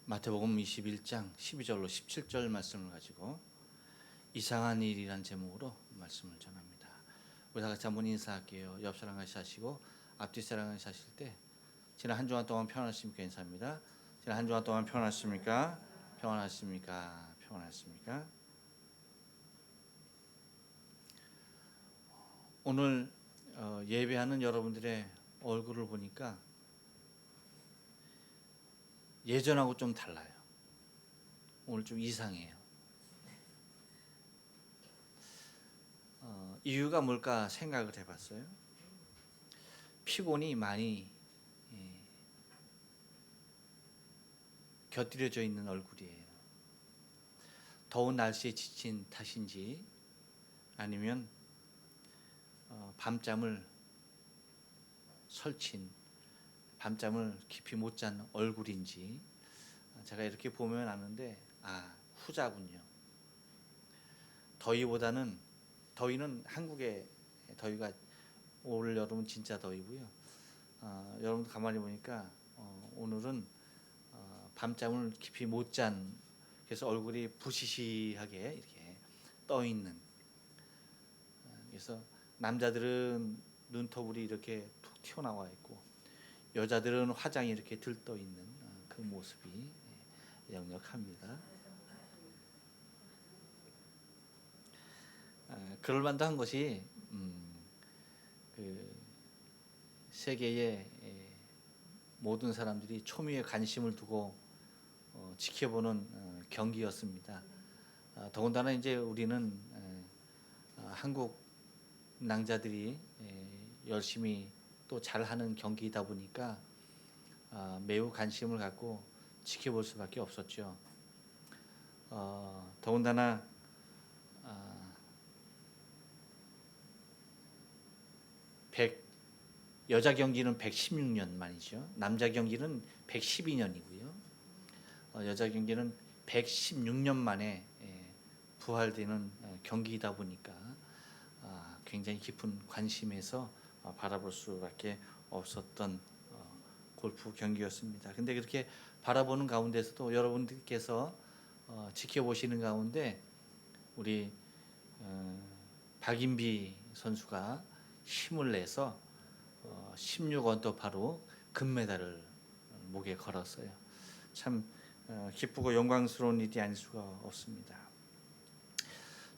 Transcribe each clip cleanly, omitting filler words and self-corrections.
마태복음 21장 12절로 17절 말씀을 가지고 이상한 일이란 제목으로 말씀을 전합니다. 우리 다 같이 한번 인사할게요. 옆 사람 같이 하시고 앞뒤 사람 같이 하실 때 지난 한 주간 동안 평안하십니까? 인사합니다. 지난 한 주간 동안 평안하십니까? 평안하십니까? 평안하십니까? 오늘 예배하는 여러분들의 얼굴을 보니까 예전하고 좀 달라요. 오늘 좀 이상해요. 이유가 뭘까 생각을 해봤어요. 피곤이 많이 곁들여져 있는 얼굴이에요. 더운 날씨에 지친 탓인지 아니면 밤잠을 설친 밤잠을 깊이 못 잔 얼굴인지 제가 이렇게 보면 아는데 후자군요. 더위는 한국의 더위가 올 여름은 진짜 더위고요. 여러분 가만히 보니까 오늘은 밤잠을 깊이 못 잔 그래서 얼굴이 부시시하게 이렇게 떠 있는. 그래서 남자들은 눈꺼풀이 이렇게 툭 튀어나와 있고 여자들은 화장이 이렇게 들떠 있는 그 모습이 역력합니다. 그럴 만한 것이 그 세계의 모든 사람들이 초미에 관심을 두고 지켜보는 경기였습니다. 더군다나 이제 우리는 한국 낭자들이 열심히 또 잘하는 경기이다 보니까 매우 관심을 갖고 지켜볼 수밖에 없었죠. 더군다나 여자 경기는 116년 만이죠. 남자 경기는 112년이고요. 여자 경기는 116년 만에 부활되는 경기이다 보니까 굉장히 깊은 관심에서 바라볼 수밖에 없었던 골프 경기였습니다. 근데 그렇게 바라보는 가운데서도 여러분들께서 지켜보시는 가운데 우리 박인비 선수가 힘을 내서 16언더파로 금메달을 목에 걸었어요. 참 기쁘고 영광스러운 일이 아닐 수가 없습니다.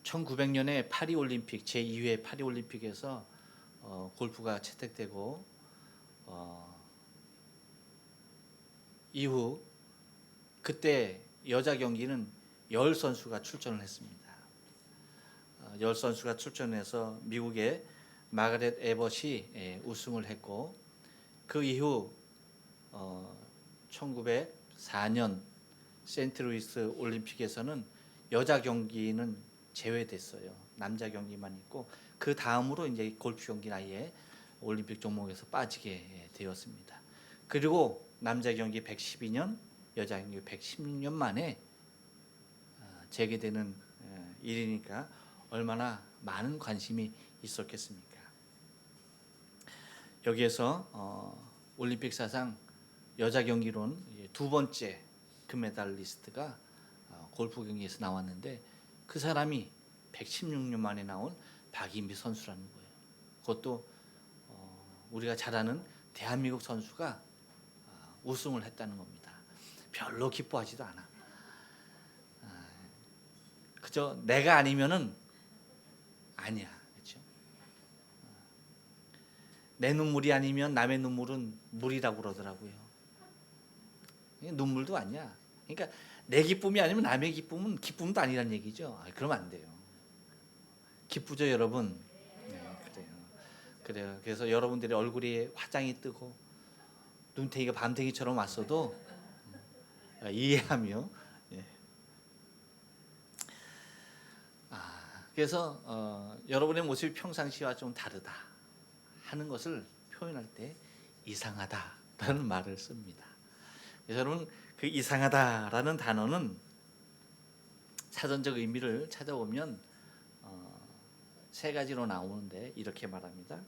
1900년에 파리올림픽 제2회 파리올림픽에서 골프가 채택되고 이후 그때 여자 경기는 10선수가 출전을 했습니다. 10선수가 출전해서 미국의 마가렛 에벗이 우승을 했고 그 이후 1904년 세인트루이스 올림픽에서는 여자 경기는 제외됐어요. 남자 경기만 있고 그 다음으로 이제 골프 경기는 아예 올림픽 종목에서 빠지게 되었습니다. 그리고 남자 경기 112년, 여자 경기 116년 만에 재개되는 일이니까 얼마나 많은 관심이 있었겠습니까? 여기에서 올림픽 사상 여자 경기론 두 번째 금메달리스트가 골프 경기에서 나왔는데 그 사람이 116년 만에 나온 박인비 선수라는 거예요. 그것도 우리가 잘 아는 대한민국 선수가 우승을 했다는 겁니다. 별로 기뻐하지도 않아. 그저 내가 아니면은 아니야. 그렇죠? 내 눈물이 아니면 남의 눈물은 물이라고 그러더라고요. 눈물도 아니야. 그러니까 내 기쁨이 아니면 남의 기쁨은 기쁨도 아니란 얘기죠. 그러면 안 돼요. 기쁘죠, 여러분? 네, 그래요. 그래서 여러분들의 얼굴에 화장이 뜨고 눈탱이가 밤탱이처럼 왔어도 이해하며. 그래서 여러분의 모습이 평상시와 좀 다르다 하는 것을 표현할 때 이상하다라는 말을 씁니다. 그래서 여러분 그 이상하다라는 단어는 사전적 의미를 찾아보면 세 가지로 나오는데 이렇게 말합니다.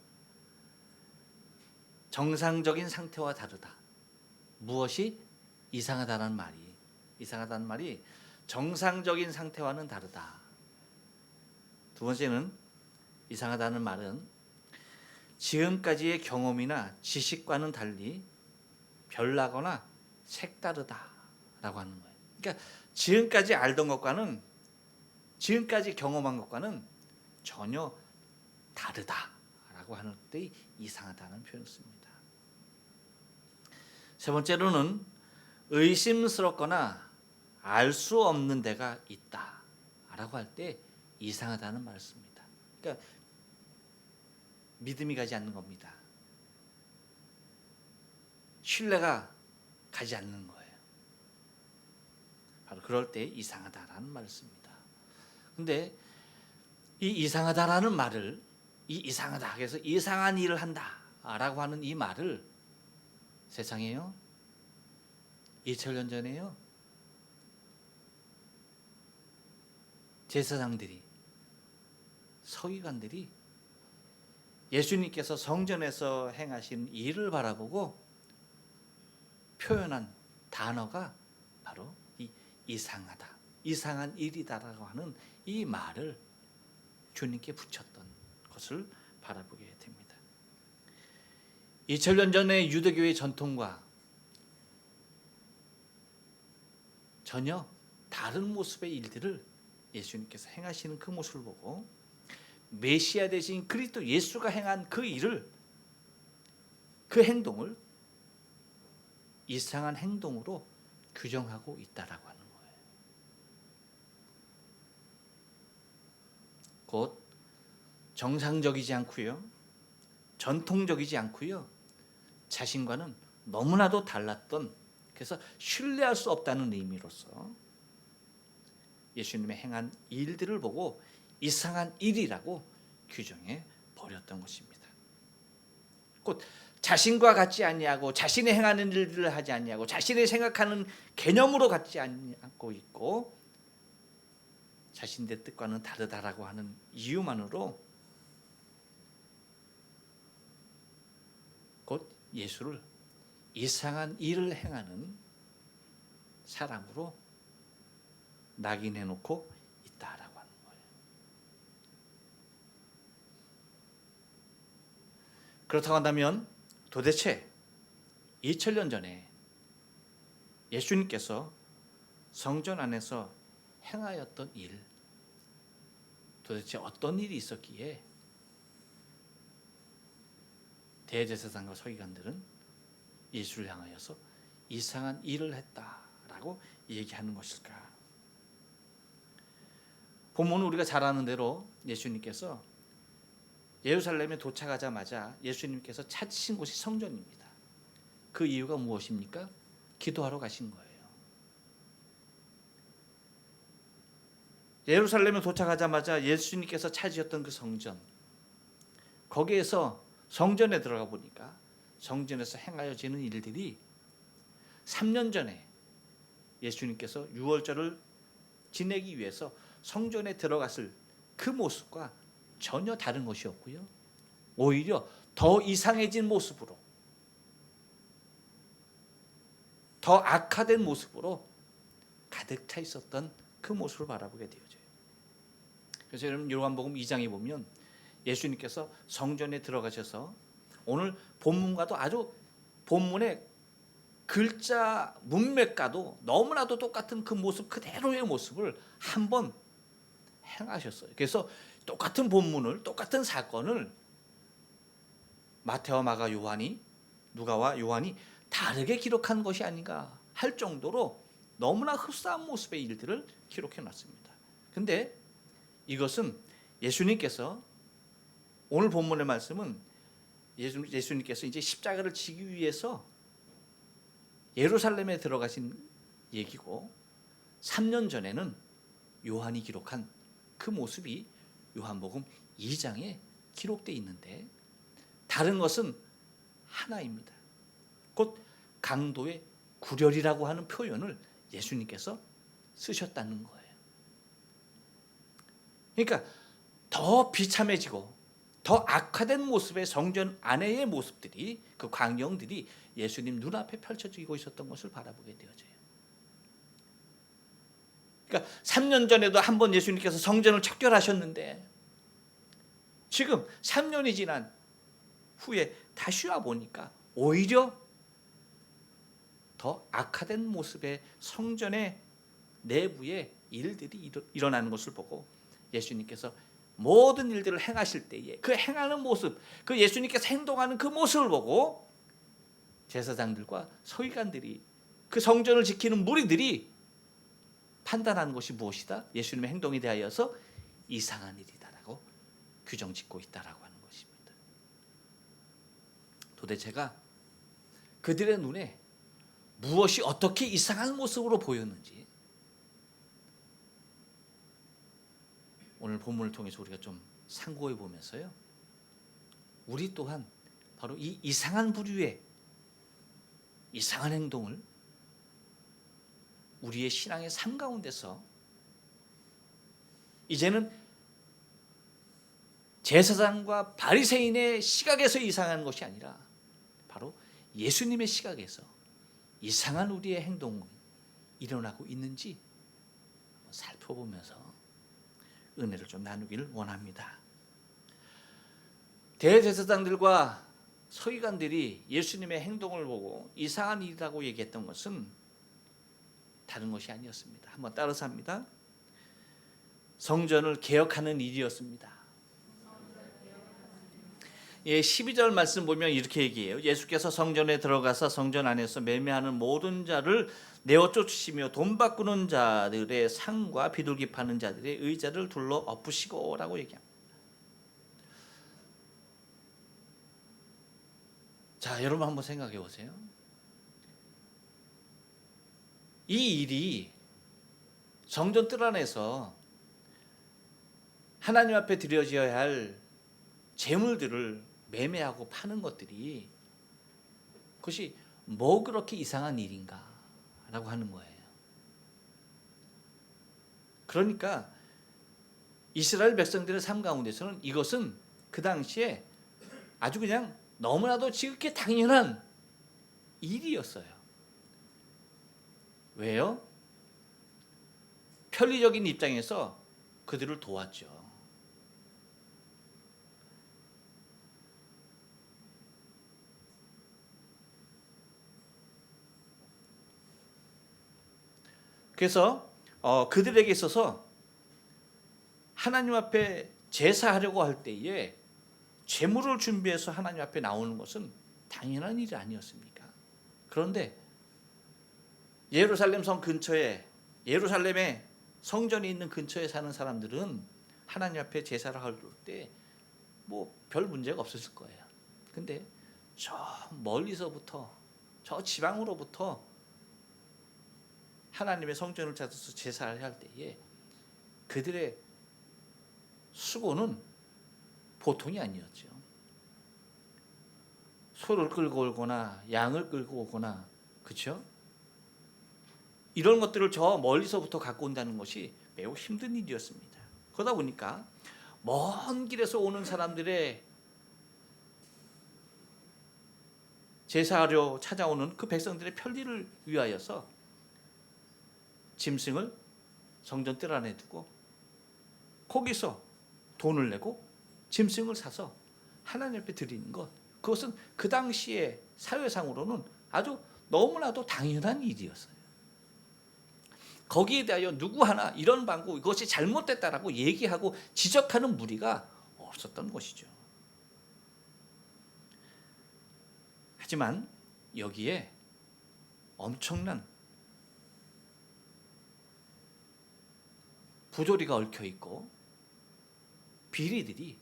정상적인 상태와 다르다. 무엇이 이상하다는 말이 이상하다는 말이 정상적인 상태와는 다르다. 두 번째는 이상하다는 말은 지금까지의 경험이나 지식과는 달리 별나거나 색다르다라고 하는 거예요. 그러니까 지금까지 알던 것과는, 지금까지 경험한 것과는 전혀 다르다라고 하는 때 이상하다는 표현을 씁니다. 세 번째로는 의심스럽거나 알 수 없는 데가 있다라고 할 때 이상하다는 말을 씁니다. 그러니까 믿음이 가지 않는 겁니다. 신뢰가 가지 않는 거예요. 바로 그럴 때 이상하다라는 말을 씁니다. 근데 이 이상하다라는 말을, 이 이상하다, 그래서 이상한 일을 한다라고 하는 이 말을 세상에요, 2000년 전에요, 제사장들이, 서기관들이 예수님께서 성전에서 행하신 일을 바라보고 표현한 단어가 바로 이 이상하다, 이상한 일이다라고 하는 이 말을 주님께 붙였던 것을 바라보게 됩니다. 2000년 전의 유대교의 전통과 전혀 다른 모습의 일들을 예수님께서 행하시는 그 모습을 보고 메시아 되신 그리스도 예수가 행한 그 일을, 그 행동을 이상한 행동으로 규정하고 있다라고 하는 거예요. 곧 정상적이지 않고요, 전통적이지 않고요, 자신과는 너무나도 달랐던, 그래서 신뢰할 수 없다는 의미로서 예수님의 행한 일들을 보고 이상한 일이라고 규정해 버렸던 것입니다. 곧 자신과 같지 아니하고 자신이 행하는 일들을 하지 아니하고 자신이 생각하는 개념으로 같지 않고 있고 자신의 뜻과는 다르다라고 하는 이유만으로 곧 예수를 이상한 일을 행하는 사람으로 낙인해 놓고 있다라고 하는 거예요. 그렇다고 한다면 도대체 2000년 전에 예수님께서 성전 안에서 행하였던 일, 도대체 어떤 일이 있었기에 대제사장과 서기관들은 예수를 향하여서 이상한 일을 했다라고 얘기하는 것일까? 본문은 우리가 잘 아는 대로 예수님께서 예루살렘에 도착하자마자 예수님께서 찾으신 곳이 성전입니다. 그 이유가 무엇입니까? 기도하러 가신 거예요. 예루살렘에 도착하자마자 예수님께서 찾으셨던 그 성전, 거기에서 성전에 들어가 보니까 성전에서 행하여지는 일들이 3년 전에 예수님께서 유월절을 지내기 위해서 성전에 들어갔을 그 모습과 전혀 다른 것이었고요, 오히려 더 이상해진 모습으로, 더 악화된 모습으로 가득 차 있었던 그 모습을 바라보게 되어져요. 그래서 여러분 요한복음 2장에 보면 예수님께서 성전에 들어가셔서 오늘 본문과도 아주 본문의 글자 문맥과도 너무나도 똑같은 그 모습 그대로의 모습을 한번 행하셨어요. 그래서 똑같은 본문을, 똑같은 사건을 마태와 마가 요한이, 누가와 요한이 다르게 기록한 것이 아닌가 할 정도로 너무나 흡사한 모습의 일들을 기록해 놨습니다. 근데 이것은 예수님께서, 오늘 본문의 말씀은 예수님께서 이제 십자가를 지기 위해서 예루살렘에 들어가신 얘기고, 3년 전에는 요한이 기록한 그 모습이 요한복음 2장에 기록되어 있는데 다른 것은 하나입니다. 곧 강도의 구렬이라고 하는 표현을 예수님께서 쓰셨다는 거예요. 그러니까 더 비참해지고 더 악화된 모습의 성전 안에의 모습들이, 그 광경들이 예수님 눈앞에 펼쳐지고 있었던 것을 바라보게 되어져요. 그러니까 3년 전에도 한 번 예수님께서 성전을 척결하셨는데 지금 3년이 지난 후에 다시 와 보니까 오히려 더 악화된 모습의 성전의 내부에 일들이 일어나는 것을 보고 예수님께서 모든 일들을 행하실 때에 그 행하는 모습, 그 예수님께서 행동하는 그 모습을 보고 제사장들과 서기관들이, 그 성전을 지키는 무리들이 판단하는 것이 무엇이다? 예수님의 행동에 대하여서 이상한 일이다라고 규정짓고 있다라고 하는 것입니다. 도대체가 그들의 눈에 무엇이 어떻게 이상한 모습으로 보였는지 오늘 본문을 통해서 우리가 좀 상고해 보면서요, 우리 또한 바로 이 이상한 부류의 이상한 행동을 우리의 신앙의 삶 가운데서 이제는 제사장과 바리새인의 시각에서 이상한 것이 아니라 바로 예수님의 시각에서 이상한 우리의 행동이 일어나고 있는지 살펴보면서 은혜를 좀 나누기를 원합니다. 대제사장들과 서기관들이 예수님의 행동을 보고 이상한 일이라고 얘기했던 것은 다른 것이 아니었습니다. 한번 따라서 합니다. 성전을 개혁하는 일이었습니다. 12절 말씀 보면 이렇게 얘기해요. 예수께서 성전에 들어가서 성전 안에서 매매하는 모든 자를 내어 쫓으시며 돈 바꾸는 자들의 상과 비둘기 파는 자들의 의자를 둘러 엎으시고 라고 얘기합니다. 자, 여러분 한번 생각해 보세요. 이 일이 성전 뜰 안에서 하나님 앞에 드려져야 할 재물들을 매매하고 파는 것들이 그것이 뭐 그렇게 이상한 일인가 라고 하는 거예요. 그러니까 이스라엘 백성들의 삶 가운데서는 이것은 그 당시에 아주 그냥 너무나도 지극히 당연한 일이었어요. 왜요? 편리적인 입장에서 그들을 도왔죠. 그래서 그들에게 있어서 하나님 앞에 제사하려고 할 때에 제물을 준비해서 하나님 앞에 나오는 것은 당연한 일이 아니었습니까? 그런데 예루살렘 성 근처에, 예루살렘에 성전이 있는 근처에 사는 사람들은 하나님 앞에 제사를 할 때 뭐 별 문제가 없었을 거예요. 근데 저 멀리서부터, 저 지방으로부터 하나님의 성전을 찾아서 제사를 할 때에 그들의 수고는 보통이 아니었죠. 소를 끌고 오거나 양을 끌고 오거나, 그렇죠? 이런 것들을 저 멀리서부터 갖고 온다는 것이 매우 힘든 일이었습니다. 그러다 보니까 먼 길에서 오는 사람들의 제사하려 찾아오는 그 백성들의 편리를 위하여서 짐승을 성전 뜰 안에 두고 거기서 돈을 내고 짐승을 사서 하나님 앞에 드리는 것, 그것은 그 당시의 사회상으로는 아주 너무나도 당연한 일이었어요. 거기에 대하여 누구 하나 이런 방구, 이것이 잘못됐다라고 얘기하고 지적하는 무리가 없었던 것이죠. 하지만 여기에 엄청난 부조리가 얽혀 있고 비리들이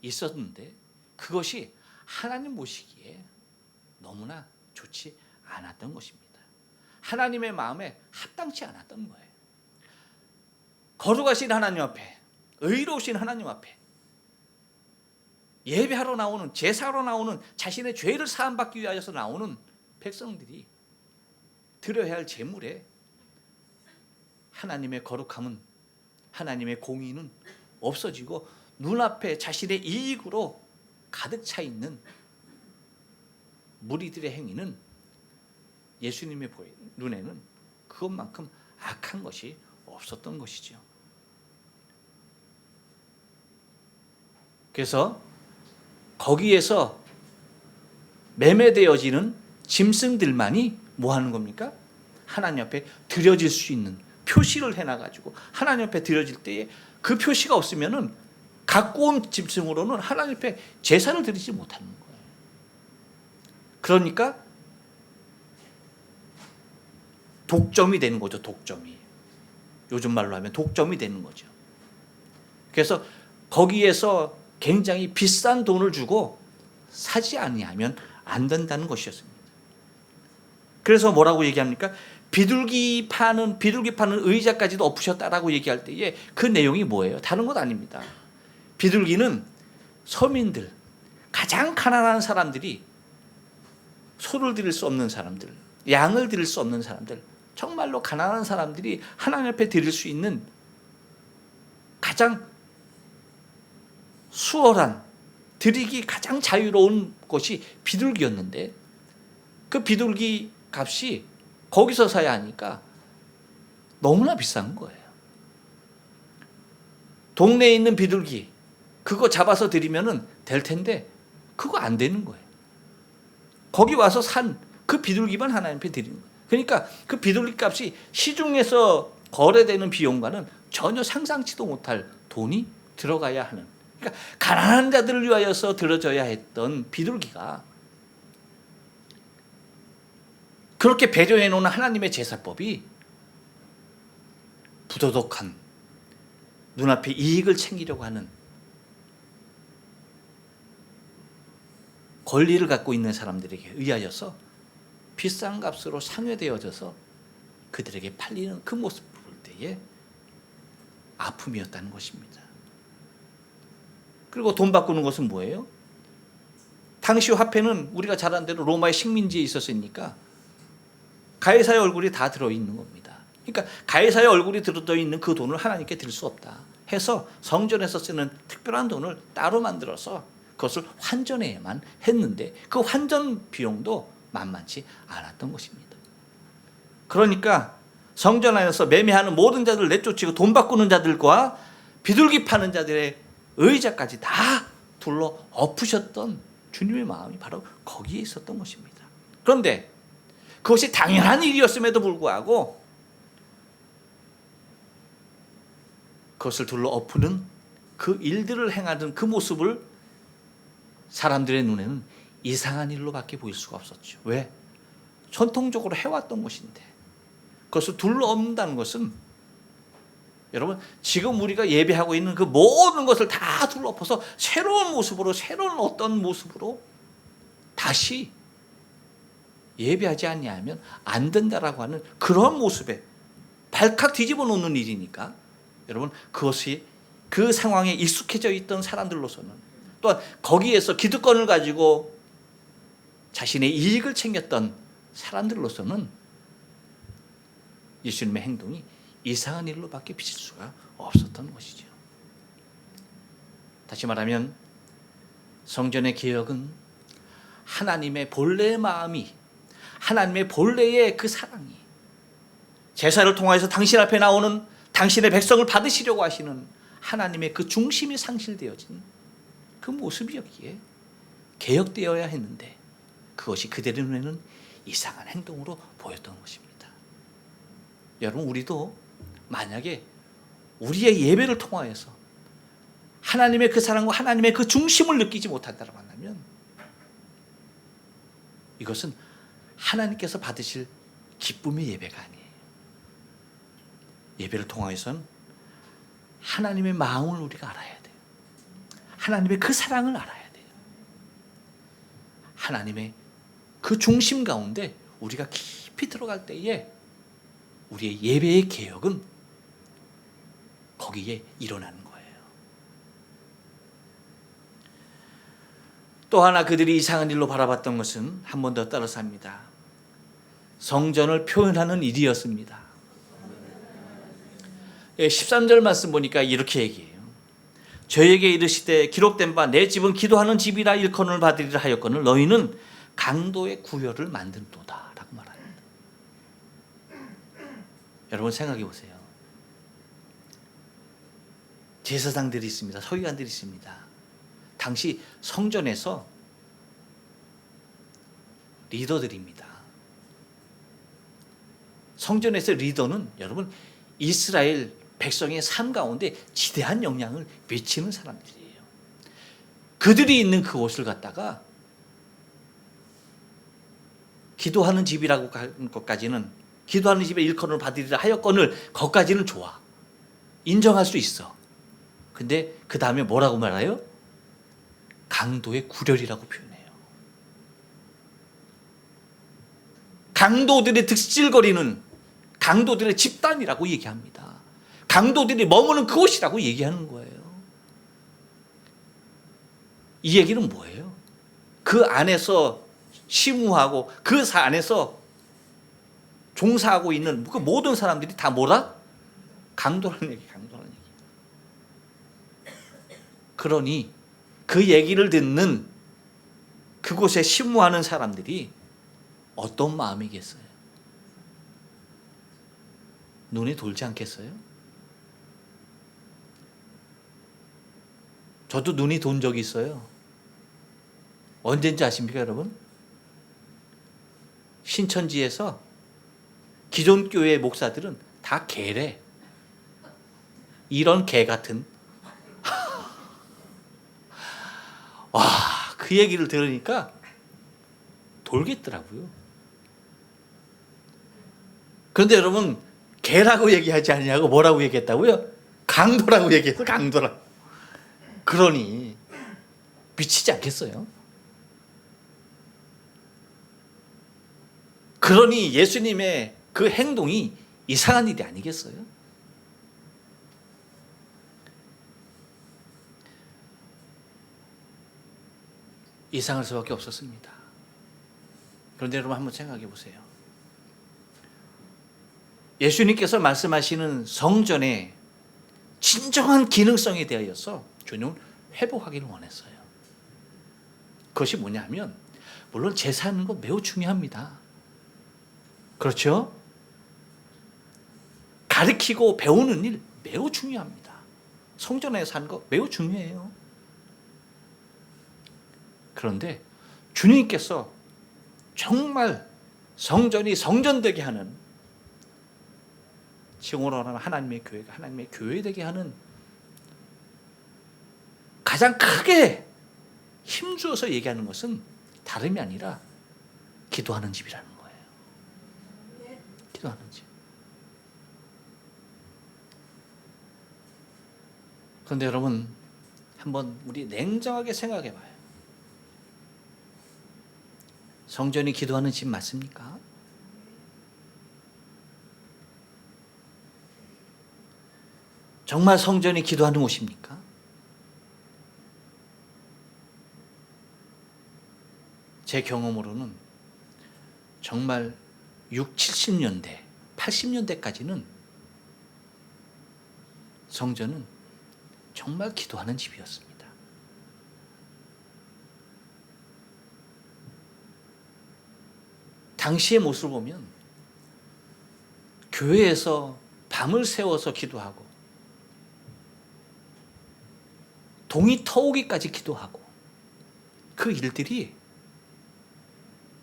있었는데 그것이 하나님 보시기에 너무나 좋지 않았던 것입니다. 하나님의 마음에 합당치 않았던 거예요. 거룩하신 하나님 앞에, 의로우신 하나님 앞에 예배하러 나오는, 제사하러 나오는, 자신의 죄를 사함받기 위하여서 나오는 백성들이 드려야 할 제물에 하나님의 거룩함은, 하나님의 공의는 없어지고 눈앞에 자신의 이익으로 가득 차 있는 무리들의 행위는 예수님의 눈에는 그것만큼 악한 것이 없었던 것이죠. 그래서 거기에서 매매되어지는 짐승들만이 뭐 하는 겁니까? 하나님 앞에 드려질 수 있는 표시를 해놔가지고 하나님 앞에 드려질 때에 그 표시가 없으면은 갖고 온 짐승으로는 하나님 앞에 제사를 드리지 못하는 거예요. 그러니까 독점이 되는 거죠. 독점이. 요즘 말로 하면 독점이 되는 거죠. 그래서 거기에서 굉장히 비싼 돈을 주고 사지 아니하면 안 된다는 것이었습니다. 그래서 뭐라고 얘기합니까? 비둘기 파는 의자까지도 엎으셨다라고 얘기할 때에 그 내용이 뭐예요? 다른 것 아닙니다. 비둘기는 서민들, 가장 가난한 사람들이 소를 드릴 수 없는 사람들, 양을 드릴 수 없는 사람들, 정말로 가난한 사람들이 하나님 앞에 드릴 수 있는 가장 수월한, 드리기 가장 자유로운 것이 비둘기였는데 그 비둘기 값이 거기서 사야 하니까 너무나 비싼 거예요. 동네에 있는 비둘기 그거 잡아서 드리면 될 텐데 그거 안 되는 거예요. 거기 와서 산 그 비둘기만 하나님 앞에 드리는 거예요. 그러니까 그 비둘기 값이 시중에서 거래되는 비용과는 전혀 상상치도 못할 돈이 들어가야 하는, 그러니까 가난한 자들을 위하여서 들어져야 했던 비둘기가 그렇게 배려해 놓은 하나님의 제사법이 부도덕한, 눈앞에 이익을 챙기려고 하는 권리를 갖고 있는 사람들에게 의하여서 비싼 값으로 상회되어져서 그들에게 팔리는 그 모습을 볼 때에 아픔이었다는 것입니다. 그리고 돈 바꾸는 것은 뭐예요? 당시 화폐는 우리가 잘 아는 대로 로마의 식민지에 있었으니까 가이사의 얼굴이 다 들어있는 겁니다. 그러니까 가이사의 얼굴이 들어있는 그 돈을 하나님께 드릴 수 없다 해서 성전에서 쓰는 특별한 돈을 따로 만들어서 그것을 환전해야만 했는데 그 환전 비용도 만만치 않았던 것입니다. 그러니까 성전 안에서 매매하는 모든 자들을 내쫓고 돈 바꾸는 자들과 비둘기 파는 자들의 의자까지 다 둘러 엎으셨던 주님의 마음이 바로 거기에 있었던 것입니다. 그런데 그것이 당연한 일이었음에도 불구하고 그것을 둘러 엎는 그 일들을 행하는 그 모습을 사람들의 눈에는 이상한 일로밖에 보일 수가 없었죠. 왜? 전통적으로 해왔던 것인데 그것을 둘러 엎는다는 것은 여러분 지금 우리가 예배하고 있는 그 모든 것을 다 둘러 엎어서 새로운 모습으로, 새로운 어떤 모습으로 다시 예배하지 않냐면 안 된다라고 하는 그런 모습에 발칵 뒤집어 놓는 일이니까 여러분 그것이 그 상황에 익숙해져 있던 사람들로서는, 또한 거기에서 기득권을 가지고 자신의 이익을 챙겼던 사람들로서는 예수님의 행동이 이상한 일로밖에 비칠 수가 없었던 것이죠. 다시 말하면 성전의 개혁은 하나님의 본래의 마음이, 하나님의 본래의 그 사랑이 제사를 통하여서 당신 앞에 나오는 당신의 백성을 받으시려고 하시는 하나님의 그 중심이 상실되어진 그 모습이었기에 개혁되어야 했는데 그것이 그들의 눈에는 이상한 행동으로 보였던 것입니다. 여러분 우리도 만약에 우리의 예배를 통하여서 하나님의 그 사랑과 하나님의 그 중심을 느끼지 못한다고 한다면 이것은 하나님께서 받으실 기쁨의 예배가 아니에요. 예배를 통하여서는 하나님의 마음을 우리가 알아야 돼요. 하나님의 그 사랑을 알아야 돼요. 하나님의 그 중심 가운데 우리가 깊이 들어갈 때에 우리의 예배의 개혁은 거기에 일어나는 거예요. 또 하나 그들이 이상한 일로 바라봤던 것은 한 번 더 따라서 합니다. 성전을 표현하는 일이었습니다. 13절 말씀 보니까 이렇게 얘기해요. 저에게 이르시되 기록된 바 내 집은 기도하는 집이라 일컬음을 받으리라 하였거늘 너희는 강도의 구열을 만든도다 라고 말합니다. 여러분 생각해 보세요. 제사장들이 있습니다. 서기관들이 있습니다. 당시 성전에서 리더들입니다. 성전에서 리더는 여러분 이스라엘 백성의 삶 가운데 지대한 영향을 미치는 사람들이에요. 그들이 있는 그곳을 갖다가 기도하는 집이라고 하는 것까지는, 기도하는 집에 일컬음을 받으리라 하였거늘 거기까지는 좋아. 인정할 수 있어. 근데 그 다음에 뭐라고 말해요? 강도의 구렬이라고 표현해요. 강도들의 득실거리는 강도들의 집단이라고 얘기합니다. 강도들이 머무는 그곳이라고 얘기하는 거예요. 이 얘기는 뭐예요? 그 안에서 심우하고 그 안에서 종사하고 있는 그 모든 사람들이 다 뭐라? 강도라는 얘기, 강도라는 얘기. 그러니 그 얘기를 듣는 그곳에 심우하는 사람들이 어떤 마음이겠어요? 눈이 돌지 않겠어요? 저도 눈이 돈 적이 있어요. 언젠지 아십니까, 여러분? 신천지에서 기존 교회 목사들은 다 개래. 이런 개 같은. 와, 그 얘기를 들으니까 돌겠더라고요. 그런데 여러분, 개라고 얘기하지 않냐고 뭐라고 얘기했다고요? 강도라고 얘기했어, 강도라고. 그러니 미치지 않겠어요? 그러니 예수님의 그 행동이 이상한 일이 아니겠어요? 이상할 수밖에 없었습니다. 그런데 여러분 한번 생각해 보세요. 예수님께서 말씀하시는 성전의 진정한 기능성에 대하여서 주님은 회복하기를 원했어요. 그것이 뭐냐면, 물론 제사하는 거 매우 중요합니다. 그렇죠? 가르치고 배우는 일 매우 중요합니다. 성전에서 하는 거 매우 중요해요. 그런데 주님께서 정말 성전이 성전되게 하는, 지금으로 말하면 하나님의 교회가 하나님의 교회되게 하는 가장 크게 힘주어서 얘기하는 것은 다름이 아니라 기도하는 집이라는 거예요. 기도하는 집. 그런데 여러분, 한번 우리 냉정하게 생각해 봐요. 성전이 기도하는 집 맞습니까? 정말 성전이 기도하는 곳입니까? 제 경험으로는 정말 6, 70년대, 80년대까지는 성전은 정말 기도하는 집이었습니다. 당시의 모습을 보면 교회에서 밤을 새워서 기도하고 동이 터오기까지 기도하고, 그 일들이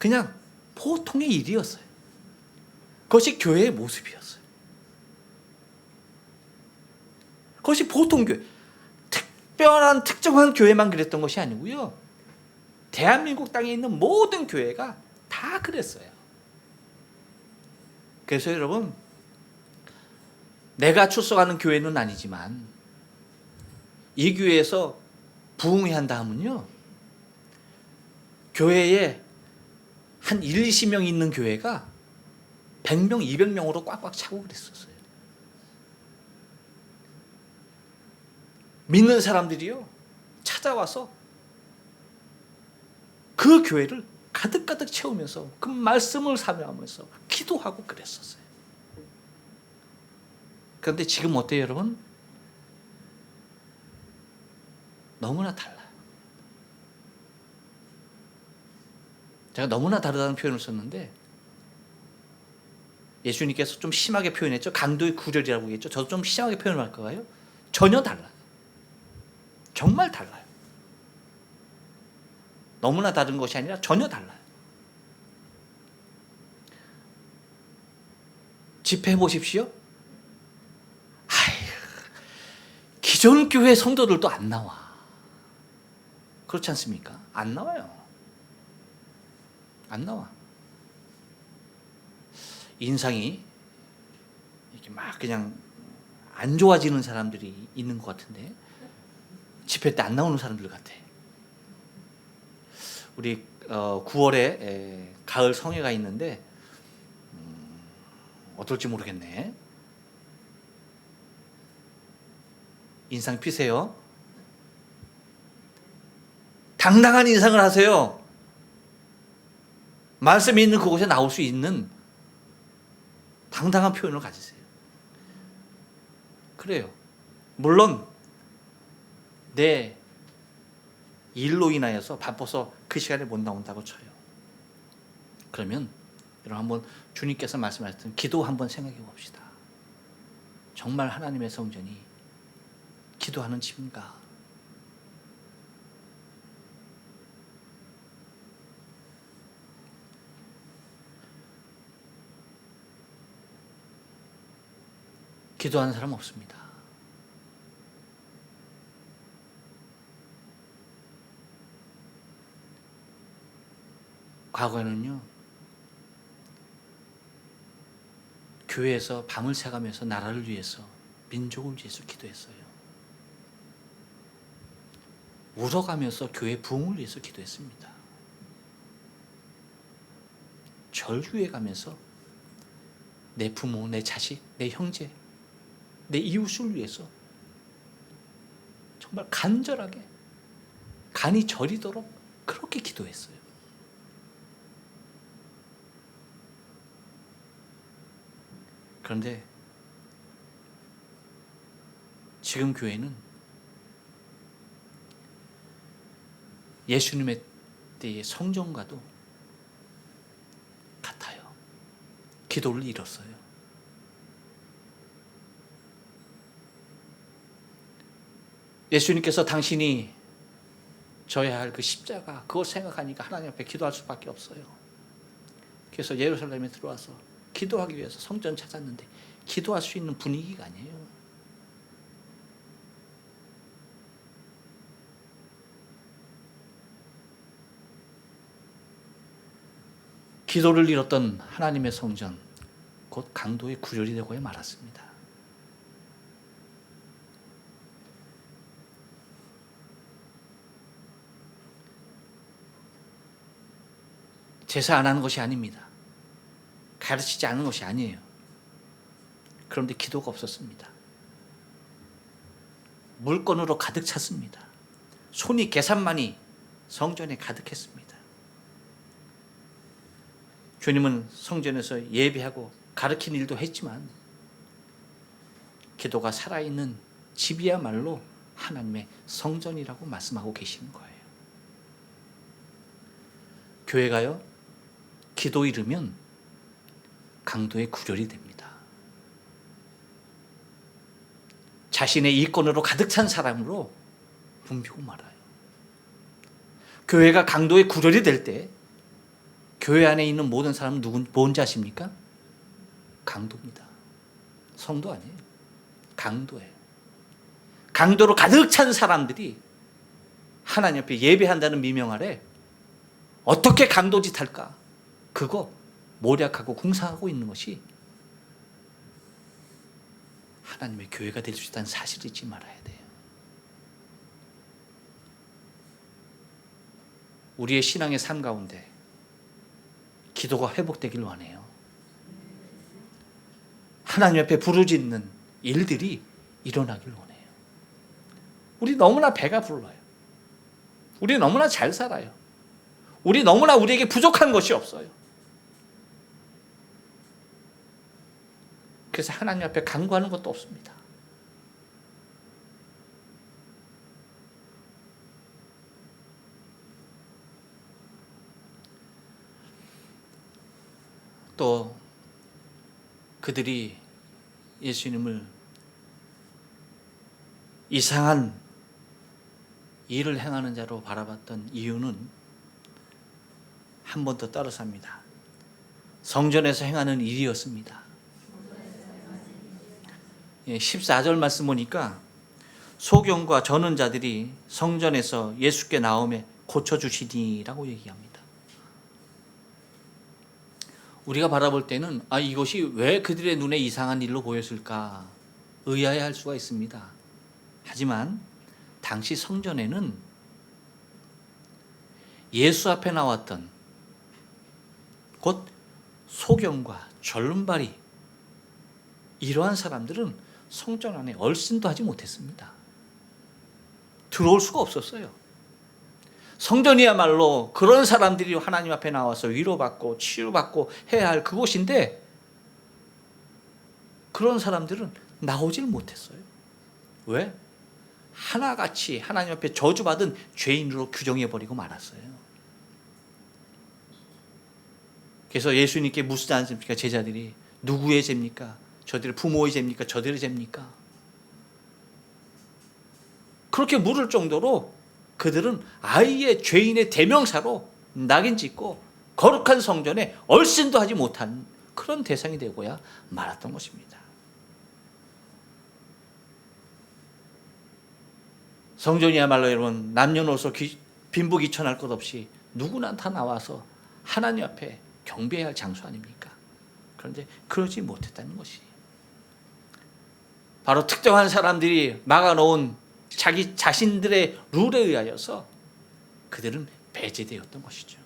그냥 보통의 일이었어요. 그것이 교회의 모습이었어요. 그것이 보통 교회, 특별한 특정한 교회만 그랬던 것이 아니고요. 대한민국 땅에 있는 모든 교회가 다 그랬어요. 그래서 여러분, 내가 출석하는 교회는 아니지만 이 교회에서 부흥회 한다 하면요, 교회에 한 1, 20명 있는 교회가 100명, 200명으로 꽉꽉 차고 그랬었어요. 믿는 사람들이요, 찾아와서 그 교회를 가득가득 채우면서 그 말씀을 사모하면서 기도하고 그랬었어요. 그런데 지금 어때요, 여러분? 너무나 달라요. 제가 너무나 다르다는 표현을 썼는데, 예수님께서 좀 심하게 표현했죠. 강도의 구절이라고 했죠. 저도 좀 심하게 표현할 거예요. 전혀 달라요. 정말 달라요. 너무나 다른 것이 아니라 전혀 달라요. 집회해 보십시오. 기존 교회 성도들도 안 나와. 그렇지 않습니까? 안 나와요. 안 나와. 인상이 이렇게 막 그냥 안 좋아지는 사람들이 있는 것 같은데 집회 때 안 나오는 사람들 같아. 우리 9월에 가을 성회가 있는데 어떨지 모르겠네. 인상 피세요. 당당한 인상을 하세요. 말씀이 있는 그곳에 나올 수 있는 당당한 표현을 가지세요. 그래요. 물론 내 일로 인하여서 바빠서 그 시간에 못 나온다고 쳐요. 그러면 여러분 한번 주님께서 말씀하셨던 기도 한번 생각해 봅시다. 정말 하나님의 성전이 기도하는 집인가? 기도하는 사람 없습니다. 과거에는요, 교회에서 밤을 새가면서 나라를 위해서, 민족을 위해서 기도했어요. 울어가면서 교회 부흥을 위해서 기도했습니다. 절규해 가면서 내 부모, 내 자식, 내 형제, 내 이웃을 위해서 정말 간절하게 간이 저리도록 그렇게 기도했어요. 그런데 지금 교회는 예수님의 때의 성전과도 같아요. 기도를 잃었어요. 예수님께서 당신이 져야 할 그 십자가, 그걸 생각하니까 하나님 앞에 기도할 수밖에 없어요. 그래서 예루살렘에 들어와서 기도하기 위해서 성전 찾았는데 기도할 수 있는 분위기가 아니에요. 기도를 잃었던 하나님의 성전, 곧 강도의 구절이 되고야 말았습니다. 제사 안 하는 것이 아닙니다. 가르치지 않은 것이 아니에요. 그런데 기도가 없었습니다. 물건으로 가득 찼습니다. 손이 계산만이 성전에 가득했습니다. 주님은 성전에서 예배하고 가르친 일도 했지만 기도가 살아있는 집이야말로 하나님의 성전이라고 말씀하고 계시는 거예요. 교회가요, 기도 잃으면 강도의 구절이 됩니다. 자신의 일꾼으로 가득 찬 사람으로 붐비고 말아요. 교회가 강도의 구절이 될 때 교회 안에 있는 모든 사람은 뭔지 아십니까? 강도입니다. 성도 아니에요. 강도예요. 강도로 가득 찬 사람들이 하나님 앞에 예배한다는 미명 아래 어떻게 강도짓 할까? 그거 모략하고 궁상하고 있는 것이 하나님의 교회가 될 수 있다는 사실을 잊지 말아야 돼요. 우리의 신앙의 삶 가운데 기도가 회복되길 원해요. 하나님 앞에 부르짖는 일들이 일어나길 원해요. 우리 너무나 배가 불러요. 우리 너무나 잘 살아요. 우리 너무나 우리에게 부족한 것이 없어요. 그래서 하나님 앞에 간구하는 것도 없습니다. 또 그들이 예수님을 이상한 일을 행하는 자로 바라봤던 이유는 한 번 더 따라서 합니다. 성전에서 행하는 일이었습니다. 14절 말씀 보니까 소경과 저는 자들이 성전에서 예수께 나오매 고쳐주시니라고 얘기합니다. 우리가 바라볼 때는 이것이 왜 그들의 눈에 이상한 일로 보였을까 의아해할 수가 있습니다. 하지만 당시 성전에는 예수 앞에 나왔던 곧 소경과 절름발이 이러한 사람들은 성전 안에 얼씬도 하지 못했습니다. 들어올 수가 없었어요. 성전이야말로 그런 사람들이 하나님 앞에 나와서 위로받고 치유받고 해야 할 그곳인데 그런 사람들은 나오질 못했어요. 왜? 하나같이 하나님 앞에 저주받은 죄인으로 규정해버리고 말았어요. 그래서 예수님께 묻지 않습니까? 제자들이 누구의 죄입니까? 저들의 부모의 죄입니까? 저들의 죄입니까? 그렇게 물을 정도로 그들은 아예 죄인의 대명사로 낙인 찍고 거룩한 성전에 얼씬도 하지 못한 그런 대상이 되고야 말았던 것입니다. 성전이야말로 여러분 남녀노소 빈부귀천할 것 없이 누구나 다 나와서 하나님 앞에 경배해야 할 장소 아닙니까? 그런데 그러지 못했다는 것이 바로 특정한 사람들이 막아놓은 자기 자신들의 룰에 의하여서 그들은 배제되었던 것이죠.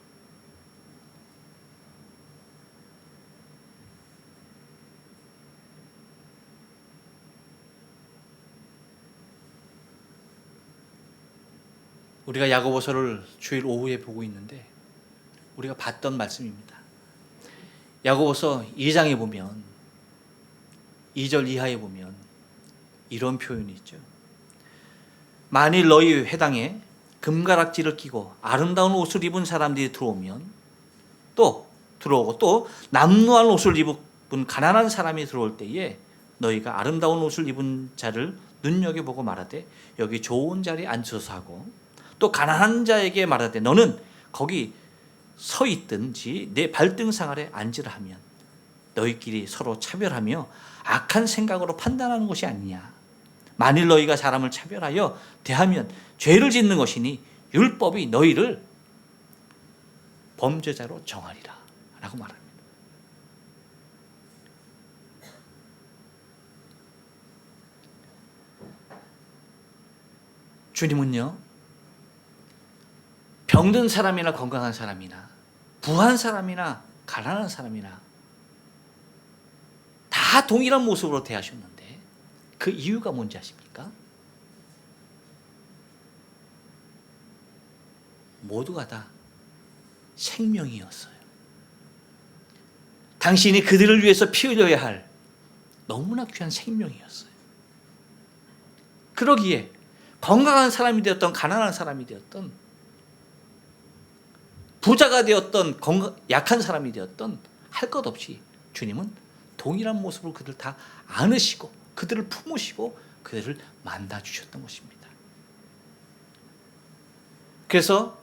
우리가 야고보서를 주일 오후에 보고 있는데 우리가 봤던 말씀입니다. 야고보서 2장에 보면 2절 이하에 보면 이런 표현이 있죠. 만일 너희 회당에 금가락지를 끼고 아름다운 옷을 입은 사람들이 들어오면 또 들어오고 또 남루한 옷을 입은 가난한 사람이 들어올 때에 너희가 아름다운 옷을 입은 자를 눈여겨보고 말하되 여기 좋은 자리에 앉아서 하고 또 가난한 자에게 말하되 너는 거기 서 있든지 내 발등상 아래 앉으라 하면 너희끼리 서로 차별하며 악한 생각으로 판단하는 것이 아니냐. 만일 너희가 사람을 차별하여 대하면 죄를 짓는 것이니 율법이 너희를 범죄자로 정하리라 라고 말합니다. 주님은요, 병든 사람이나 건강한 사람이나 부한 사람이나 가난한 사람이나 다 동일한 모습으로 대하셨는데 그 이유가 뭔지 아십니까? 모두가 다 생명이었어요. 당신이 그들을 위해서 피 흘려야 할 너무나 귀한 생명이었어요. 그러기에 건강한 사람이 되었던 가난한 사람이 되었던 부자가 되었던 약한 사람이 되었던 할 것 없이 주님은 동일한 모습으로 그들 다 안으시고 그들을 품으시고 그들을 만나주셨던 것입니다. 그래서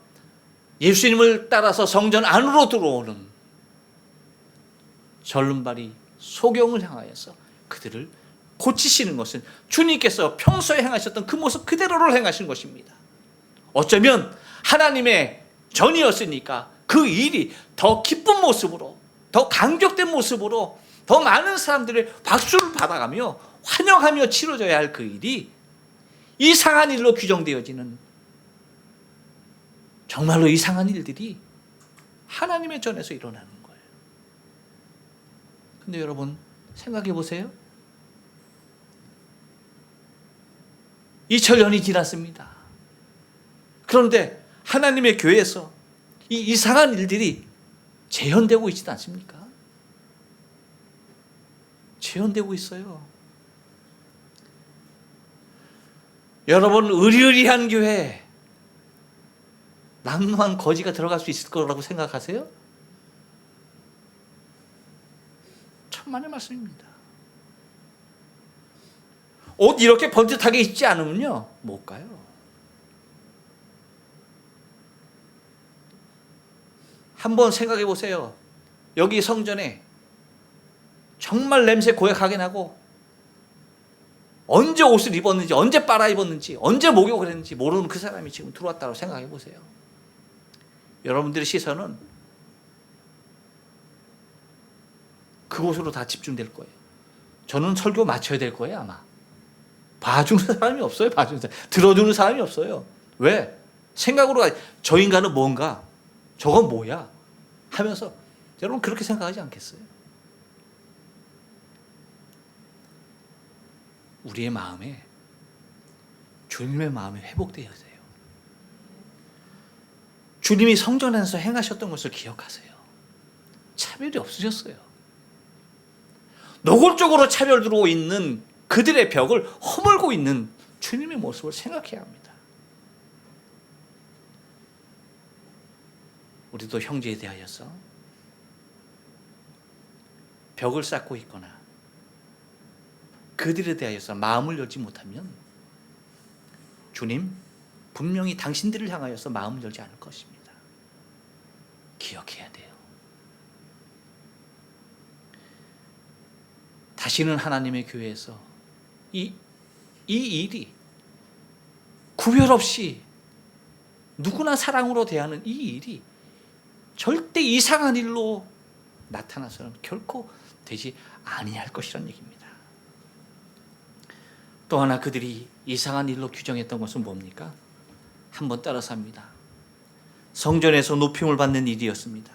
예수님을 따라서 성전 안으로 들어오는 절름발이 소경을 향하여서 그들을 고치시는 것은 주님께서 평소에 행하셨던 그 모습 그대로를 행하신 것입니다. 어쩌면 하나님의 전이었으니까 그 일이 더 기쁜 모습으로 더 감격된 모습으로 더 많은 사람들의 박수를 받아가며 환영하며 치러져야 할 그 일이 이상한 일로 규정되어지는 정말로 이상한 일들이 하나님의 전에서 일어나는 거예요. 근데 여러분 생각해 보세요. 2000년이 지났습니다. 그런데 하나님의 교회에서 이 이상한 일들이 재현되고 있지 않습니까? 재현되고 있어요. 여러분 의리의리한 교회 남루한 거지가 들어갈 수 있을 거라고 생각하세요? 천만의 말씀입니다. 옷 이렇게 번듯하게 입지 않으면요 못 가요. 한번 생각해 보세요. 여기 성전에 정말 냄새 고약하게 나고 언제 옷을 입었는지, 언제 빨아 입었는지, 언제 목욕을 했는지 모르는 그 사람이 지금 들어왔다고 생각해 보세요. 여러분들의 시선은 그곳으로 다 집중될 거예요. 저는 설교 마쳐야 될 거예요 아마. 봐주는 사람이 없어요. 봐주는 사람. 들어주는 사람이 없어요. 왜? 생각으로 저 인간은 뭔가, 저건 뭐야 하면서 여러분 그렇게 생각하지 않겠어요? 우리의 마음에, 주님의 마음이 회복되어야 돼요. 주님이 성전 안에서 행하셨던 것을 기억하세요. 차별이 없으셨어요. 노골적으로 차별되고 있는 그들의 벽을 허물고 있는 주님의 모습을 생각해야 합니다. 우리도 형제에 대하여서 벽을 쌓고 있거나 그들에 대하여서 마음을 열지 못하면 주님 분명히 당신들을 향하여서 마음을 열지 않을 것입니다. 기억해야 돼요. 다시는 하나님의 교회에서 이 일이 구별 없이 누구나 사랑으로 대하는 이 일이 절대 이상한 일로 나타나서는 결코 되지 아니할 것이라는 얘기입니다. 또 하나 그들이 이상한 일로 규정했던 것은 뭡니까? 한번 따라서 합니다. 성전에서 높임을 받는 일이었습니다.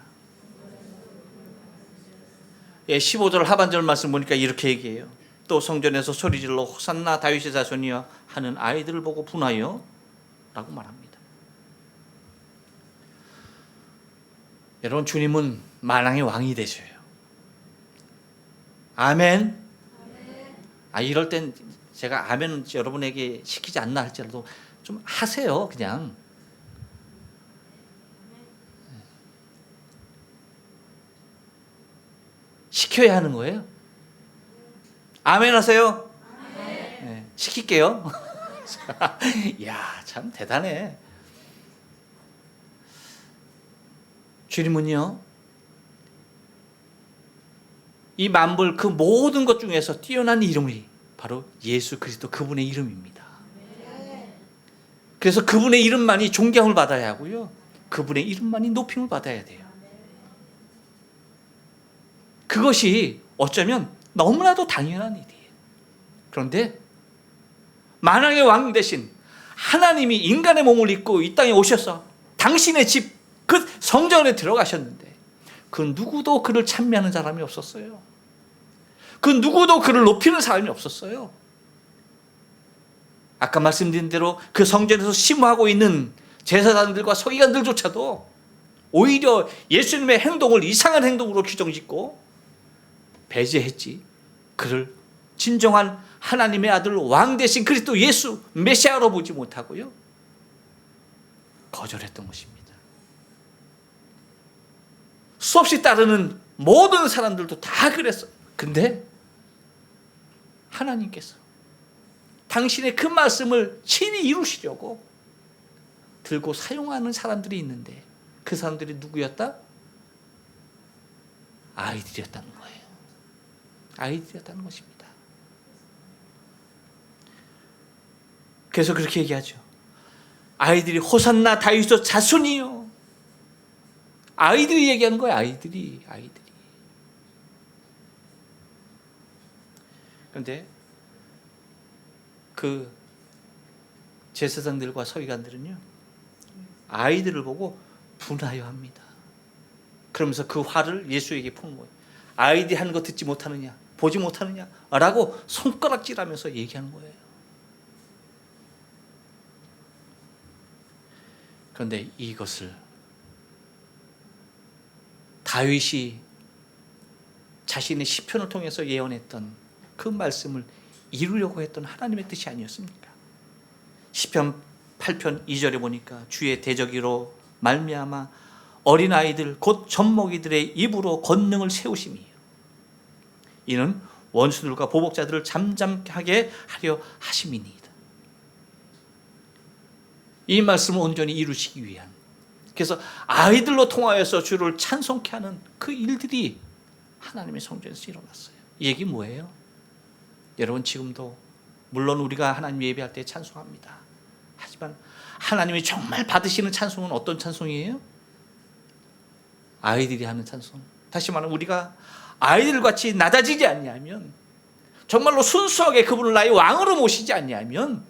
15절 하반절 말씀 보니까 이렇게 얘기해요. 또 성전에서 소리질러 호산나 다윗의 자손이여 하는 아이들을 보고 분하여 라고 말합니다. 여러분 주님은 만왕의 왕이 되셔요. 아멘. 이럴 땐 제가 아멘은 여러분에게 시키지 않나 할지라도 좀 하세요. 그냥 시켜야 하는 거예요. 아멘 하세요. 네, 시킬게요. 이야 참 대단해. 주님은요 이 만물 그 모든 것 중에서 뛰어난 이름이 바로 예수 그리스도 그분의 이름입니다. 그래서 그분의 이름만이 존경을 받아야 하고요. 그분의 이름만이 높임을 받아야 돼요. 그것이 어쩌면 너무나도 당연한 일이에요. 그런데 만왕의 왕 대신 하나님이 인간의 몸을 입고 이 땅에 오셔서 당신의 집 그 성전에 들어가셨는데 그 누구도 그를 찬미하는 사람이 없었어요. 그 누구도 그를 높이는 사람이 없었어요. 아까 말씀드린 대로 그 성전에서 심호하고 있는 제사장들과 서기관들조차도 오히려 예수님의 행동을 이상한 행동으로 규정짓고 배제했지 그를 진정한 하나님의 아들 왕 대신 그리스도 예수 메시아로 보지 못하고요 거절했던 것입니다. 수없이 따르는 모든 사람들도 다 그랬어요. 근데 하나님께서 당신의 그 말씀을 친히 이루시려고 들고 사용하는 사람들이 있는데 그 사람들이 누구였다? 아이들이었다는 거예요. 아이들이었다는 것입니다. 그래서 그렇게 얘기하죠. 아이들이 호산나 다윗의 자손이요. 아이들이 얘기하는 거예요. 아이들이. 그런데 그 제사장들과 서기관들은요 아이들을 보고 분하여 합니다. 그러면서 그 화를 예수에게 푸는 거예요. 아이들이 하는 거 듣지 못하느냐, 보지 못하느냐 라고 손가락질하면서 얘기하는 거예요. 그런데 이것을 다윗이 자신의 시편을 통해서 예언했던 그 말씀을 이루려고 했던 하나님의 뜻이 아니었습니까? 시편 8편 2절에 보니까 주의 대적이로 말미암아 어린아이들 곧 젖먹이들의 입으로 권능을 세우심이요 이는 원수들과 보복자들을 잠잠하게 하려 하심이니이다. 이 말씀을 온전히 이루시기 위한, 그래서 아이들로 통하여서 주를 찬송케 하는 그 일들이 하나님의 성전에서 일어났어요. 이 얘기 뭐예요? 여러분, 지금도 물론 우리가 하나님 예배할 때 찬송합니다. 하지만 하나님이 정말 받으시는 찬송은 어떤 찬송이에요? 아이들이 하는 찬송. 다시 말하면 우리가 아이들같이 낮아지지 않냐면, 정말로 순수하게 그분을 나의 왕으로 모시지 않냐면,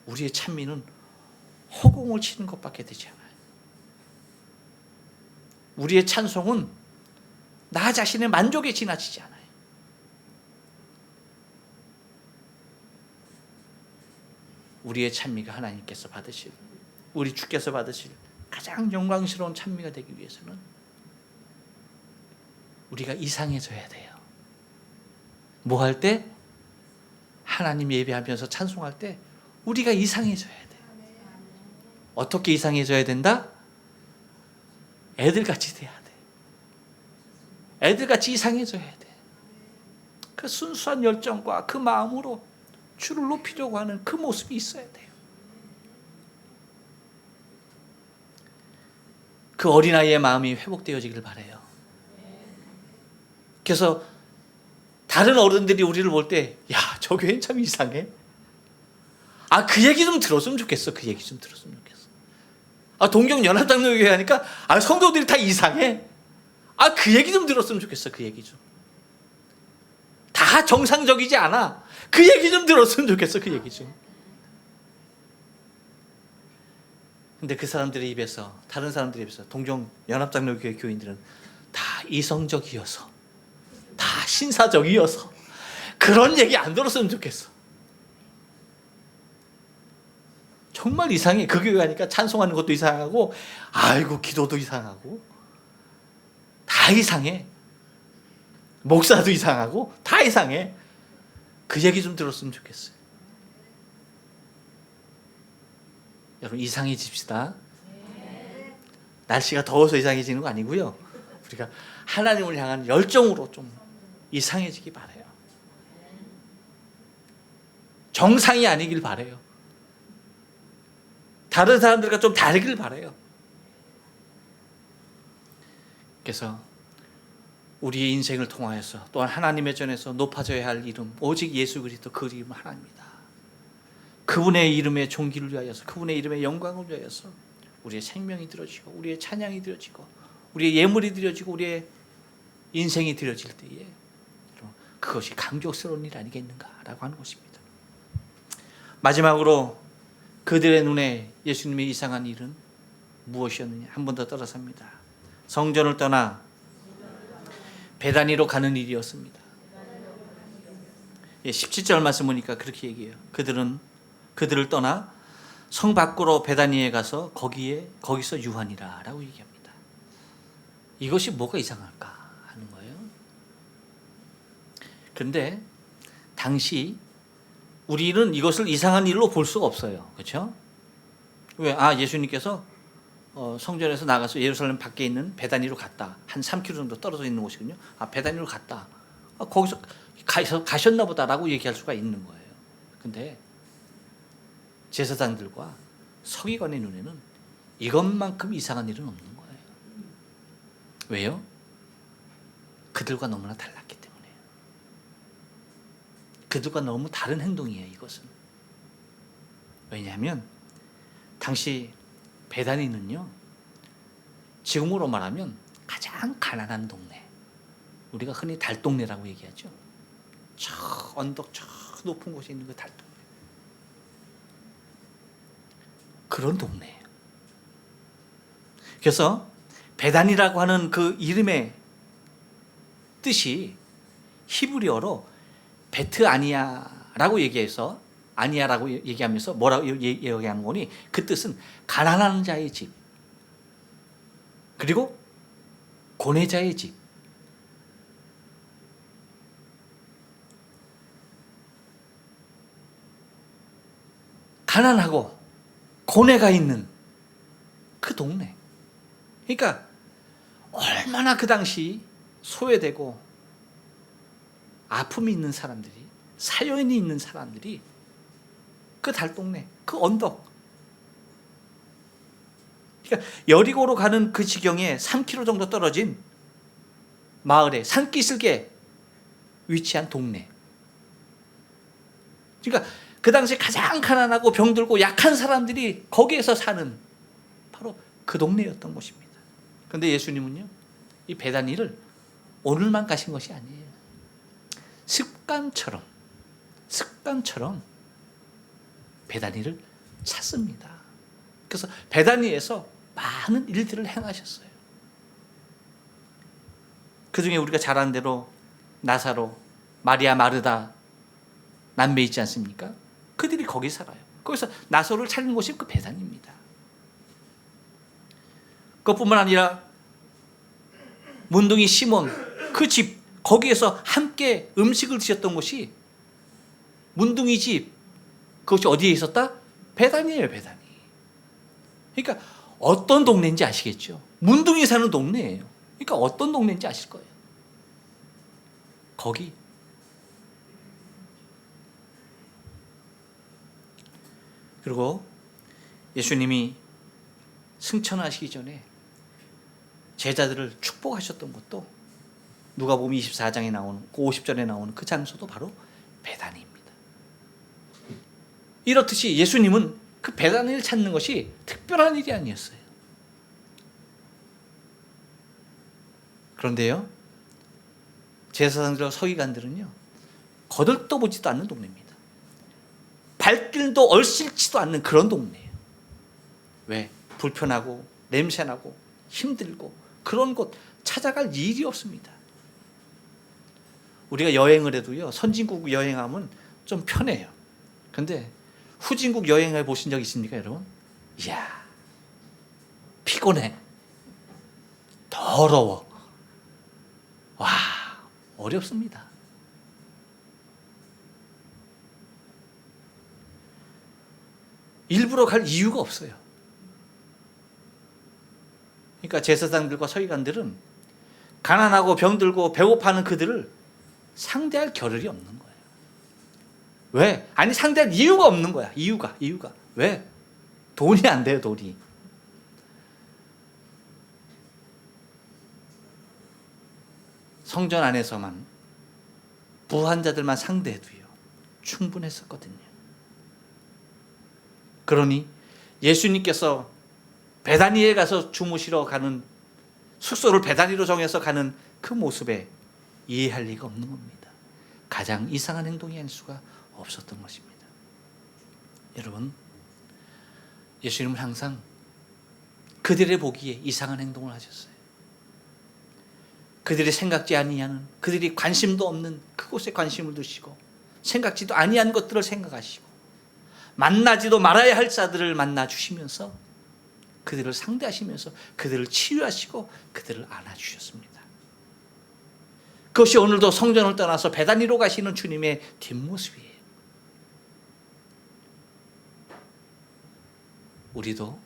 우리의 찬미는 허공을 치는 것밖에 되지 않아요. 우리의 찬송은 나 자신의 만족에 지나치지 않아요. 우리의 찬미가 하나님께서 받으실, 우리 주께서 받으실 가장 영광스러운 찬미가 되기 위해서는 우리가 이상해져야 돼요. 뭐 할 때? 하나님 예배하면서 찬송할 때 우리가 이상해져야 돼요. 어떻게 이상해져야 된다? 애들같이 돼야 돼. 애들같이 이상해져야 돼. 그 순수한 열정과 그 마음으로 주를 높이려고 하는 그 모습이 있어야 돼요. 그 어린아이의 마음이 회복되어지길 바라요. 그래서 다른 어른들이 우리를 볼 때, 야, 저 교회는 참 이상해. 아, 그 얘기 좀 들었으면 좋겠어. 그 얘기 좀 들었으면 좋겠어. 아, 동경연합장로교회 하니까, 아, 성도들이 다 이상해. 아, 그 얘기 좀 들었으면 좋겠어. 그 얘기 좀. 다 정상적이지 않아. 그 얘기 좀 들었으면 좋겠어. 그 얘기 좀. 근데 그 사람들의 입에서, 다른 사람들의 입에서, 동경연합장로교회 교인들은 다 이성적이어서, 다 신사적이어서 그런 얘기 안 들었으면 좋겠어. 정말 이상해. 그 교회 가니까 찬송하는 것도 이상하고, 아이고, 기도도 이상하고, 다 이상해. 목사도 이상하고, 다 이상해. 그 얘기 좀 들었으면 좋겠어요. 여러분, 이상해집시다. 날씨가 더워서 이상해지는 거 아니고요. 우리가 하나님을 향한 열정으로 좀 이상해지기 바라요. 정상이 아니길 바라요. 다른 사람들과 좀 다르길 바라요. 그래서 우리의 인생을 통하여서 또한 하나님의 전에서 높아져야 할 이름, 오직 예수 그리스도, 그 이름은 하나입니다. 그분의 이름의 존귀를 위하여서, 그분의 이름의 영광을 위하여서 우리의 생명이 드려지고, 우리의 찬양이 드려지고, 우리의 예물이 드려지고, 우리의 인생이 드려질 때에 그것이 감격스러운 일 아니겠는가라고 하는 것입니다. 마지막으로 그들의 눈에 예수님의 이상한 일은 무엇이었느냐? 한 번 더 따라삽니다. 성전을 떠나 베다니로 가는 일이었습니다. 17절 말씀 보니까 그렇게 얘기해요. 그들을 떠나 성 밖으로 베다니에 가서 거기서 유하니라 라고 얘기합니다. 이것이 뭐가 이상할까 하는 거예요. 그런데 당시 우리는 이것을 이상한 일로 볼 수가 없어요. 그렇죠? 왜? 예수님께서 성전에서 나가서 예루살렘 밖에 있는 베다니로 갔다. 한 3km 정도 떨어져 있는 곳이거든요. 베다니로 갔다. 거기서 가셨나 보다라고 얘기할 수가 있는 거예요. 근데 제사장들과 서기관의 눈에는 이것만큼 이상한 일은 없는 거예요. 왜요? 그들과 너무나 달랐기 때문에요. 그들과 너무 다른 행동이에요, 이것은. 왜냐하면 당시 베다니는요, 지금으로 말하면 가장 가난한 동네, 우리가 흔히 달동네라고 얘기하죠. 저 언덕 저 높은 곳에 있는 그 달동네, 그런 동네예요. 그래서 베단이라고 하는 그 이름의 뜻이 히브리어로 베트 아니아라고 얘기해서, 아니아라고 얘기하면서 뭐라고 얘기하는 거니? 그 뜻은 가난한 자의 집, 그리고 고뇌자의 집. 가난하고 고뇌가 있는 그 동네. 그러니까 얼마나 그 당시 소외되고 아픔이 있는 사람들이, 사연이 있는 사람들이 그 달동네, 그 언덕, 그러니까 여리고로 가는 그 지경에 3km 정도 떨어진 마을에 산기슭에 위치한 동네. 그러니까 그 당시 가장 가난하고 병들고 약한 사람들이 거기에서 사는 바로 그 동네였던 곳입니다. 그런데 예수님은요, 이 베다니를 오늘만 가신 것이 아니에요. 습관처럼 베다니를 찾습니다. 그래서 베다니에서 많은 일들을 행하셨어요. 그 중에 우리가 잘 아는 대로 나사로, 마리아, 마르다 남매 있지 않습니까? 그들이 거기 살아요. 거기서 나사로를 찾는 곳이 그 베다니입니다. 그것뿐만 아니라 문둥이 시몬 그 집, 거기에서 함께 음식을 드셨던 곳이 문둥이 집, 그것이 어디에 있었다? 베다니예요, 베다니. 그러니까 어떤 동네인지 아시겠죠? 문둥이 사는 동네예요. 그러니까 어떤 동네인지 아실 거예요. 거기. 그리고 예수님이 승천하시기 전에 제자들을 축복하셨던 것도 누가복음 24장에 나오는, 그 50절에 나오는 그 장소도 바로 베다니입니다. 이렇듯이 예수님은 그 베다니를 찾는 것이 특별한 일이 아니었어요. 그런데요, 제사장들과 서기관들은요, 거들떠보지도 않는 동네입니다. 발길도 얼씬치도 않는 그런 동네예요. 왜? 불편하고 냄새나고 힘들고 그런 곳 찾아갈 일이 없습니다. 우리가 여행을 해도요, 선진국 여행하면 좀 편해요. 근데 후진국 여행을 보신 적 있습니까, 여러분? 이야, 피곤해. 더러워. 와, 어렵습니다. 일부러 갈 이유가 없어요. 그러니까 제사장들과 서기관들은 가난하고 병들고 배고파하는 그들을 상대할 겨를이 없는 거예요. 왜? 아니, 상대할 이유가 없는 거야. 이유가. 왜? 돈이 안 돼요, 돈이. 성전 안에서만 부한 자들만 상대해도요, 충분했었거든요. 그러니 예수님께서 베다니에 가서 주무시러 가는, 숙소를 베다니로 정해서 가는 그 모습에 이해할 리가 없는 겁니다. 가장 이상한 행동이 아닐 수가 없었던 것입니다. 여러분, 예수님은 항상 그들의 보기에 이상한 행동을 하셨어요. 그들이 생각지 아니하는, 그들이 관심도 없는 그곳에 관심을 두시고, 생각지도 아니한 것들을 생각하시고, 만나지도 말아야 할 자들을 만나 주시면서 그들을 상대하시면서 그들을 치유하시고 그들을 안아주셨습니다. 그것이 오늘도 성전을 떠나서 베다니로 가시는 주님의 뒷모습이에요. 우리도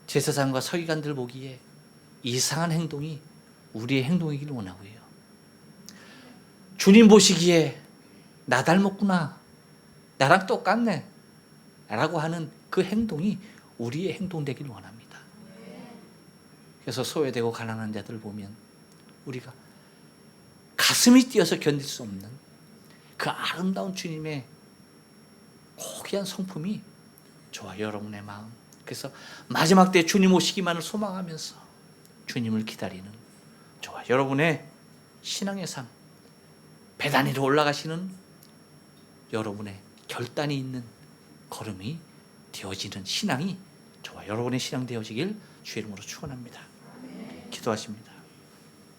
제사장과 서기관들 보기에 이상한 행동이 우리의 행동이길 원하고요, 주님 보시기에 나 닮았구나, 나랑 똑같네 라고 하는 그 행동이 우리의 행동 되길 원합니다. 그래서 소외되고 가난한 자들을 보면 우리가 가슴이 뛰어서 견딜 수 없는 그 아름다운 주님의 고귀한 성품이 저와 여러분의 마음, 그래서 마지막 때 주님 오시기만을 소망하면서 주님을 기다리는 저와 여러분의 신앙의 삶, 베다니로 올라가시는 여러분의 결단이 있는 걸음이 되어지는 신앙이 저와 여러분의 신앙 되어지길 주의 이름으로 축원합니다. 기도하십니다.